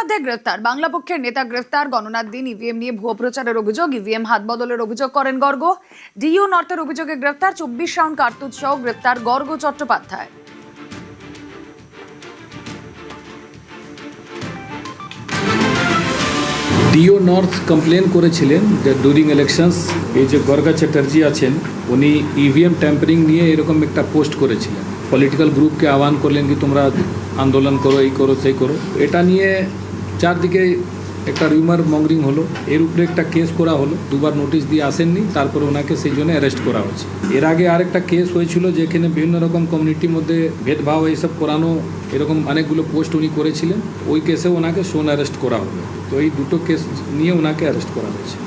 চট্টোপাধ্যায় গ্রেফতার, বাংলা পক্ষের নেতা গ্রেফতার। গণনার দিন ইভিএম নিয়ে ভুয়ো প্রচারের অভিযোগ, ইভিএম হাত বদলের অভিযোগ করেন গর্গ। ডিইউ নর্থের অভিযোগে গ্রেফতার, 24 রাউন্ড কার্তুজ সহ গ্রেফতার গর্গ চট্টোপাধ্যায়। ডিও নর্থ কমপ্লেন করেছিলেন যে ডিউরিং ইলেকশনস এই যে গর্গা চ্যাটার্জি আছেন উনি ইভিএম ট্যাম্পারিং নিয়ে এরকম একটা পোস্ট করেছিলেন। পলিটিক্যাল গ্রুপকে আহ্বান করলেন কি তোমরা আন্দোলন করো, এই করো, সেই করো। এটা নিয়ে চারদিকে একটা রিউমার মঙ্গরিং হলো, এর উপরে একটা কেস করা হলো। দুবার নোটিশ দিয়ে আসেননি, তারপরে ওনাকে সেই জন্য অ্যারেস্ট করা হয়েছে। এর আগে আরেকটা কেস হয়েছিল যেখানে বিভিন্ন রকম কমিউনিটির মধ্যে ভেদভাব এইসব করানো, এরকম অনেকগুলো পোস্ট উনি করেছিলেন। ওই কেসে ওনাকে সোন অ্যারেস্ট করা হলো। তো এই দুটো কেস নিয়ে ওনাকে অ্যারেস্ট করা হয়েছে।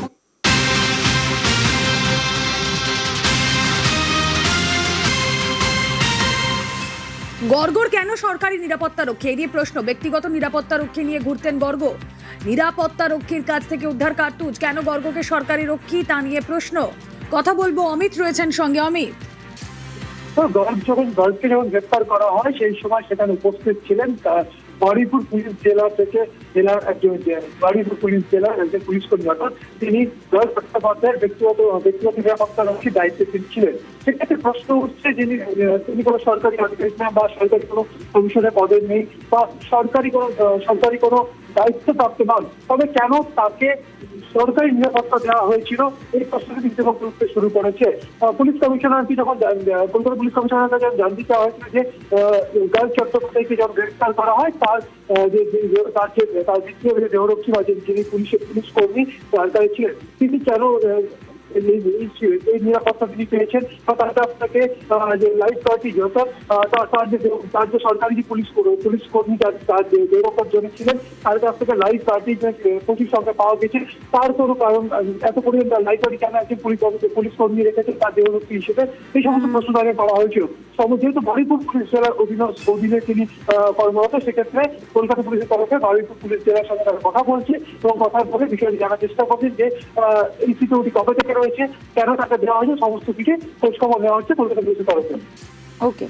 গর্গর কেন সরকারি নিরাপত্তা রক্ষী, এই নিয়ে প্রশ্ন। ব্যক্তিগত নিরাপত্তা রক্ষী নিয়ে ঘুরতেন গর্গ, নিরাপত্তা রক্ষীর কাছ থেকে উদ্ধার কার্তুজ, কেন গর্গকে সরকারি রক্ষী তা নিয়ে প্রশ্ন। কথা বলবো, অমিত রয়েছেন সঙ্গে। অমিত, গর্গকে যখন গ্রেফতার করা হয় সেই সময় সেখানে উপস্থিত ছিলেন বারুইপুর পুলিশ জেলা থেকে জেলার একজন বারুইপুর পুলিশ জেলার একজন পুলিশ কর্মী, অর্থাৎ তিনি গর্গ চট্টোপাধ্যায়ের ব্যক্তিগত নিরাপত্তা রক্ষীর দায়িত্বে তিনি ছিলেন। সেক্ষেত্রে প্রশ্ন উঠছে তিনি কোনো সরকারি আধিকারিক না বা সরকারি কোনো কমিশনের পদে নেই বা সরকারি কোনো দায়িত্বপ্রাপ্ত নন, তবে কেন তাকে সরকারি নিরাপত্তা দেওয়া হয়েছিল এই প্রশ্নটি ইতিমধ্যে উঠতে শুরু করেছে। পুলিশ কমিশনারকে যখন কলকাতা পুলিশ কমিশনার যখন জানতে চাওয়া হয়েছিল যে গর্গ চট্টোপাধ্যায়কে যখন গ্রেফতার করা হয় তার দ্বিতীয় দেহরক্ষী বা যিনি পুলিশ কর্মী সরকারি ছিলেন তিনি কেন এই নিরাপত্তা তিনি পেয়েছেন বা তার কাছ থেকে যে লাইফ গার্ডটি তার যে সরকারি যে পুলিশ কর্মী তার যে নিরাপত্তার জন্য ছিলেন তার কাছ থেকে লাইফ গার্ডটি প্রচুর সংখ্যা পাওয়া গেছে, তার কোনো কারণ এত পরিমাণ লাইফ গার্ডি কেন একজন পুলিশ কর্মী রেখেছেন তার দেহরক্ষী হিসেবে, এই সমস্ত প্রশ্ন তাকে করা হয়েছিল। যেহেতু বারুইপুর পুলিশ জেলার অধীনে তিনি কর্মরত, সেক্ষেত্রে কলকাতা পুলিশের তরফে বারুইপুর পুলিশ জেলার সঙ্গে তারা কথা বলছে এবং কথার পরে বিষয়টি জানার চেষ্টা করছেন যে এই সিকিউরিটি কবে থেকে রয়েছে, কেন তাকে দেওয়া হয়েছে, সমস্ত কিছু খোঁজখবর নেওয়া হচ্ছে কলকাতা পুলিশের তরফে। ওকে।